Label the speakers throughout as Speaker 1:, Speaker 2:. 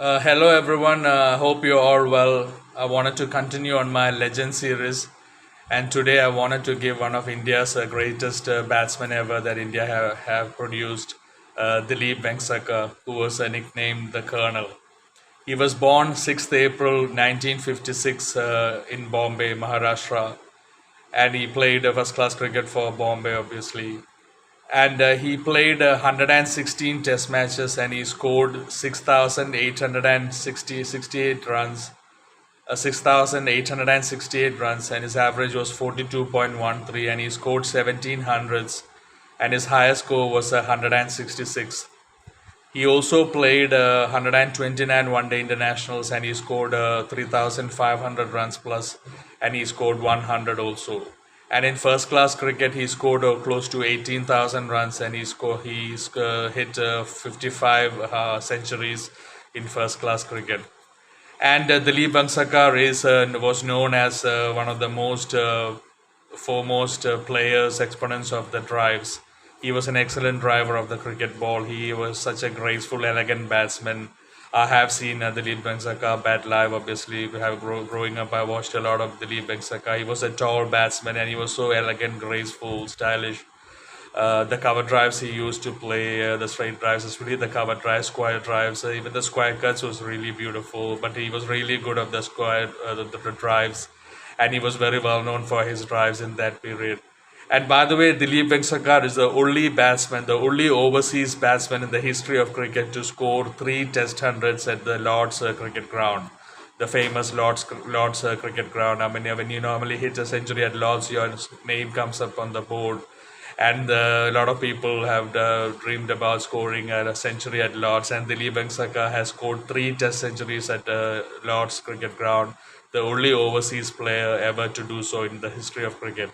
Speaker 1: Hello everyone, hope you're all well. I wanted to continue on my legend series, and today I wanted to give one of India's greatest batsmen ever that India have produced, Dilip Vengsarkar, who was nicknamed the Colonel. He was born 6th April 1956 in Bombay, Maharashtra, and he played first class cricket for Bombay, obviously. And he played 116 test matches and he scored 6,868 runs, 6,868 runs, and his average was 42.13, and he scored 17 hundreds, and his highest score was 166. He also played 129 one day internationals and he scored 3,500 runs plus, and he scored 100 also. And in first class cricket, he scored close to 18,000 runs and hit 55 centuries in first class cricket. And Dilip Vengsarkar was known as one of the most foremost players, exponents of the drives. He was an excellent driver of the cricket ball. He was such a graceful, elegant batsman. I have seen Dilip Vengsarkar bat live. Obviously, growing up, I watched a lot of Dilip Vengsarkar. He was a tall batsman and he was so elegant, graceful, stylish. The cover drives he used to play, the straight drives, especially the cover drives, square drives, even the square cuts was really beautiful. But he was really good at the square, the drives, and he was very well known for his drives in that period. And by the way, Dilip Vengsarkar is the only batsman, the only overseas batsman in the history of cricket to score three Test hundreds at the Lord's cricket ground, the famous Lord's cricket ground. I mean, when you normally hit a century at Lord's, your name comes up on the board, and a lot of people have dreamed about scoring a century at Lord's, and Dilip Vengsarkar has scored three Test centuries at Lord's cricket ground, the only overseas player ever to do so in the history of cricket.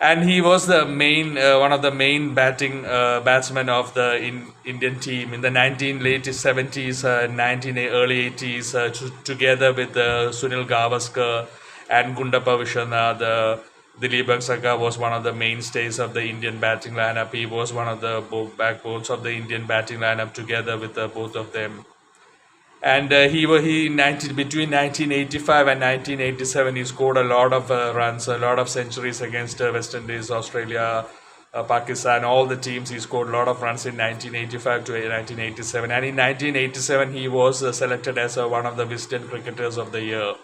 Speaker 1: And he was the main one of the main batsmen of the Indian team in the 19 late 70s, 19 early 80s, together with Sunil Gavaskar and Gundappa Vishwanath. Dilip Vengsarkar was one of the mainstays of the Indian batting lineup. He was one of the backbones of the Indian batting lineup together with both of them. And he 19, between 1985 and 1987 he scored a lot of runs, a lot of centuries against West Indies, Australia, Pakistan, all the teams. He scored a lot of runs in 1985 to 1987, and in 1987 he was selected as one of the Wisden cricketers of the year.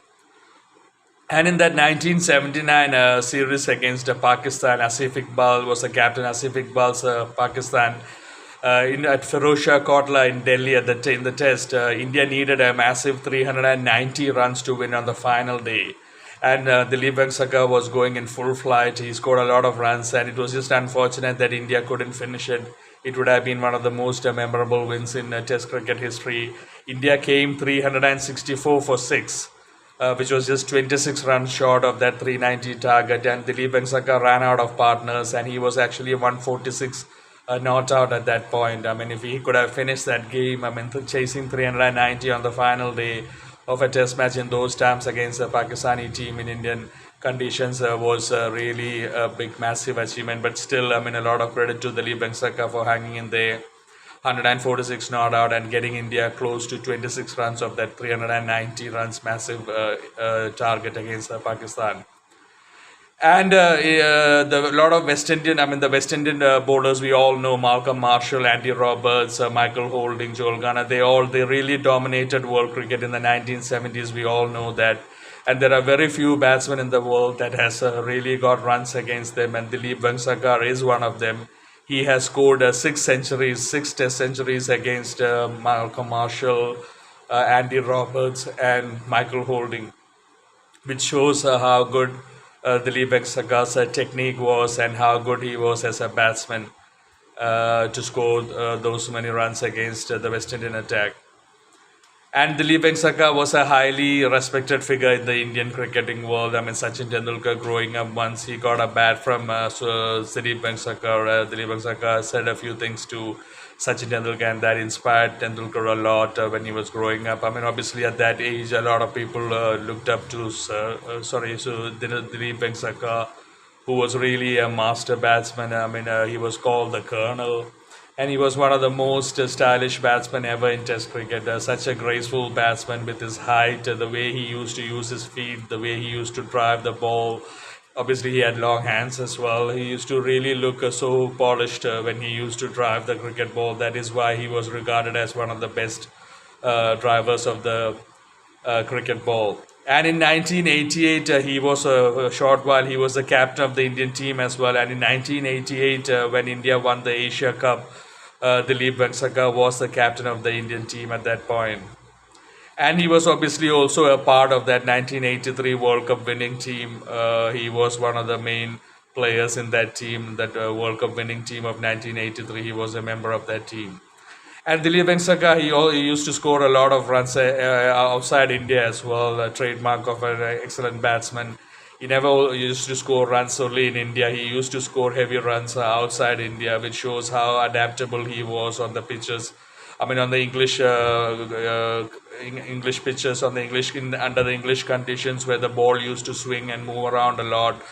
Speaker 1: And in that 1979 series against Pakistan, Asif Iqbal was the captain. Asif Iqbal's Pakistan at Ferozshah Kotla in Delhi in the test. India needed a massive 390 runs to win on the final day. And Dilip Vengsarkar was going in full flight. He scored a lot of runs, and it was just unfortunate that India couldn't finish it. It would have been one of the most memorable wins in Test cricket history. India came 364 for 6. Which was just 26 runs short of that 390 target, and Dilip Vengsarkar ran out of partners, and he was actually 146 not out at that point. I mean, if he could have finished that game, I mean, chasing 390 on the final day of a test match in those times against the Pakistani team in Indian conditions was really a big, massive achievement. But still, I mean, a lot of credit to Dilip Vengsarkar for hanging in there. 146 not out and getting India close to 26 runs of that 390 runs massive target against Pakistan. And the lot of the West Indian bowlers we all know: Malcolm Marshall, Andy Roberts, Michael Holding, Joel Gunnar. They really dominated world cricket in the 1970s. We all know that, and there are very few batsmen in the world that has really got runs against them. And Dilip Vengsarkar is one of them. He has scored six centuries, six Test centuries against Malcolm Marshall, Andy Roberts, and Michael Holding, which shows how good Dilip Vengsarkar's technique was and how good he was as a batsman to score those many runs against the West Indian attack. And Dilip Vengsarkar was a highly respected figure in the Indian cricketing world. I mean, Sachin Tendulkar growing up, once he got a bat from Dilip Vengsarkar. Dilip Vengsarkar said a few things to Sachin Tendulkar, and that inspired Tendulkar a lot when he was growing up. I mean, obviously at that age, a lot of people looked up to Dilip Vengsarkar, who was really a master batsman. I mean, he was called the Colonel. and he was one of the most stylish batsmen ever in Test cricket. Such a graceful batsman with his height, the way he used to use his feet, the way he used to drive the ball. Obviously, he had long hands as well. He used to really look so polished when he used to drive the cricket ball. That is why he was regarded as one of the best drivers of the cricket ball. And in 1988, he was a short while he was the captain of the Indian team as well. And in 1988, when India won the Asia Cup, Dilip Vengsarkar was the captain of the Indian team at that point. And he was obviously also a part of that 1983 World Cup winning team. He was one of the main players in that team, that World Cup winning team of 1983. He was a member of that team. And Dilip Vengsarkar, he used to score a lot of runs outside India as well, a trademark of an excellent batsman. He never used to score runs only in India. He used to score heavy runs outside India, which shows how adaptable he was on the pitches. I mean, on the English pitches, on the under the English conditions where the ball used to swing and move around a lot.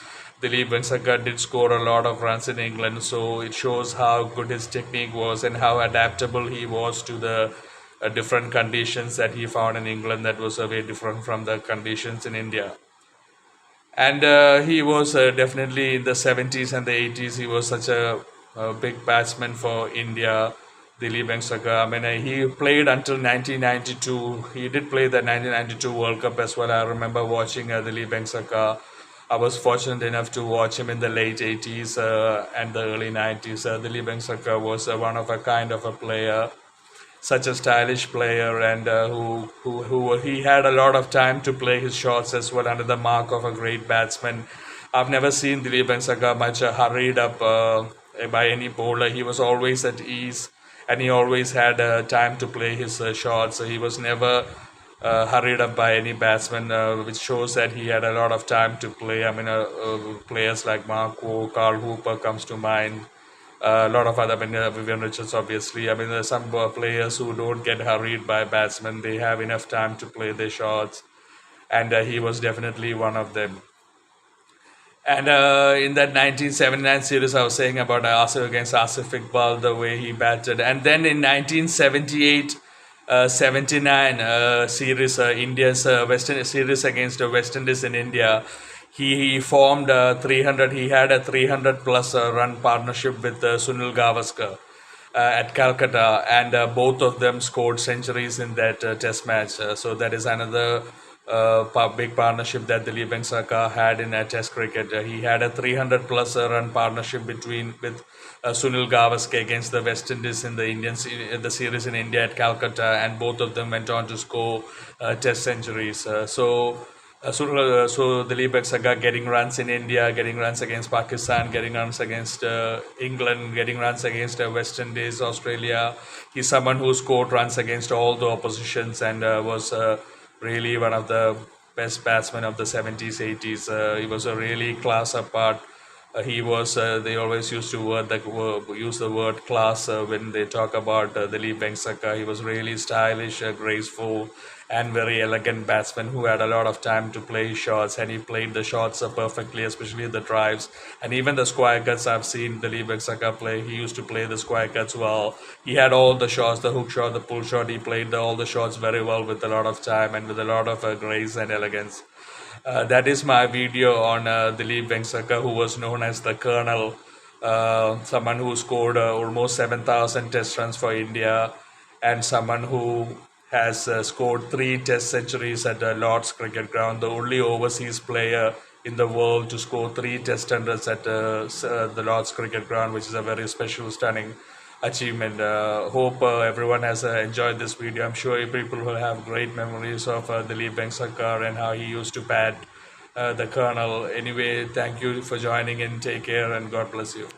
Speaker 1: Dilip Vengsarkar did score a lot of runs in England, so it shows how good his technique was and how adaptable he was to the different conditions that he found in England that was very different from the conditions in India. And he was definitely in the 70s and the 80s, he was such a big batsman for India, Dilip Vengsarkar. I mean, he played until 1992. He did play the 1992 World Cup as well. I remember watching Dilip Vengsarkar. I was fortunate enough to watch him in the late 80s and the early 90s. Dilip Vengsarkar was one of a kind of a player, such a stylish player, and who he had a lot of time to play his shots as well, under the mark of a great batsman. I've never seen Dilip Vengsarkar much hurried up by any bowler. He was always at ease, and he always had time to play his shots. He was never hurried up by any batsman, which shows that he had a lot of time to play. I mean, players like Marco, Carl Hooper comes to mind. A lot of other, I mean, Vivian Richards, obviously. I mean, there's some players who don't get hurried by batsmen. They have enough time to play their shots, and he was definitely one of them. And in that 1979 series, I was saying about Asif against Asif Iqbal, the way he batted. And then in 1978, 79 series, India's West Indies series against West Indies in India, he formed 300. He had a 300 plus run partnership with Sunil Gavaskar at Calcutta, and both of them scored centuries in that Test match. So that is another big partnership that Dilip Vengsarkar had in Test cricket. He had a 300 plus run partnership with Sunil Gavaskar against the West Indies in the series in India at Calcutta, and both of them went on to score Test centuries. So Dilip Vengsarkar getting runs in India, getting runs against Pakistan, getting runs against England, getting runs against West Indies, Australia. He's someone who scored runs against all the oppositions, and was really one of the best batsmen of the 70s, 80s. He was a really class apart. He was. They always used to use the word class when they talk about Dilip Vengsarkar. He was really stylish, graceful, and very elegant batsman who had a lot of time to play shots, and he played the shots perfectly, especially the drives and even the square cuts. I've seen Dilip Vengsarkar play. He used to play the square cuts well. He had all the shots, the hook shot, the pull shot. He played all the shots very well with a lot of time and with a lot of grace and elegance. That is my video on Dilip Vengsarkar, who was known as the Colonel, someone who scored almost 7,000 test runs for India, and someone who has scored 3 test centuries at Lord's Cricket Ground, the only overseas player in the world to score 3 test hundreds at the Lord's Cricket Ground, which is a very special, stunning achievement. Hope everyone has enjoyed this video. I'm sure people will have great memories of Dilip Vengsarkar and how he used to bat the Colonel. Anyway, thank you for joining in. Take care and God bless you.